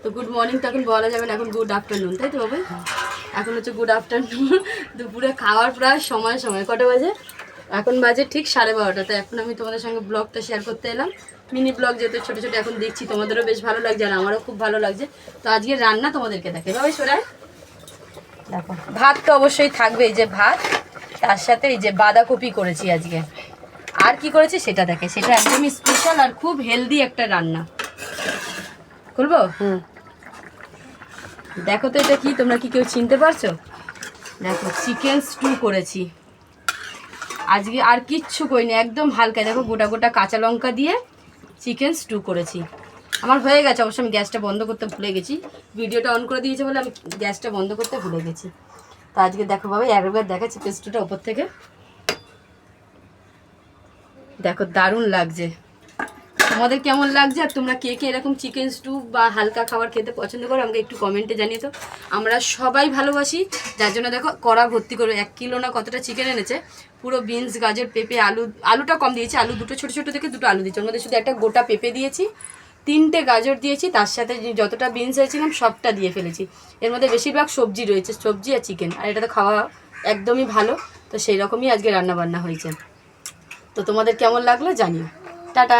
তো good morning তো এখন বলা যাবে না, এখন গুড আফটারনুন, তাই তো বাবা? এখন হচ্ছে গুড আফটারনুন। দুপুরে খাওয়ার প্রায় সময় কটা বাজে? এখন বাজে ঠিক 12:30। তো এখন আমি তোমাদের সঙ্গে ব্লগটা শেয়ার করতে এলাম। মিনি ব্লগ যেহেতু ছোটো ছোটো এখন দেখছি, তোমাদেরও বেশ ভালো লাগছে আর আমারও খুব ভালো লাগছে। তো আজকে রান্না তোমাদেরকে দেখে বাবা সোরাই দেখো, ভাত তো অবশ্যই থাকবে, এই যে ভাত, তার সাথে এই যে বাঁধাকপি করেছি আজকে। আর কি করেছি সেটা দেখে, সেটা একদমই স্পেশাল আর খুব হেলদি একটা রান্না। খুলবো? দেখো তো এটা কি, তোমরা কি কেউ চিনতে পারছো? দেখো, চিকেন স্টু করেছি আজকে, আর কিচ্ছু করিনি, একদম হালকা। দেখো গোটা গোটা কাঁচা লঙ্কা দিয়ে চিকেন স্টু করেছি। আমার হয়ে গেছে, অবশ্য আমি গ্যাসটা বন্ধ করতে ভুলে গেছি। ভিডিওটা অন করে দিয়েছে বলে আমি গ্যাসটা বন্ধ করতে ভুলে গেছি। তো আজকে দেখো বাবা, একবার দেখা চিকেন স্টুটা ওপর থেকে দেখো, দারুণ লাগছে। তোমাদের কেমন লাগছে আর তোমরা কে কে এরকম চিকেন স্টু বা হালকা খাবার খেতে পছন্দ করো আমাকে একটু কমেন্টে জানিয়ে তো। আমরা সবাই ভালোবাসি, যার জন্য দেখো কড়া ভর্তি করে 1 কিলো না কতটা চিকেন এনেছে, পুরো বিনস, গাজর, পেঁপে, আলুটা কম দিয়েছি, আলু দুটো ছোটো ছোটো থেকে 2টো আলু দিয়েছি, ওর মধ্যে শুধু একটা গোটা পেঁপে দিয়েছি, 3টে গাজর দিয়েছি, তার সাথে যতটা বিনস হয়েছিলাম সবটা দিয়ে ফেলেছি। এর মধ্যে বেশিরভাগ সবজি রয়েছে, সবজি আর চিকেন, আর এটা তো খাওয়া একদমই ভালো। তো সেই রকমই আজকে রান্নাবান্না হয়েছে। তো তোমাদের কেমন লাগলো জানিও। টাটা।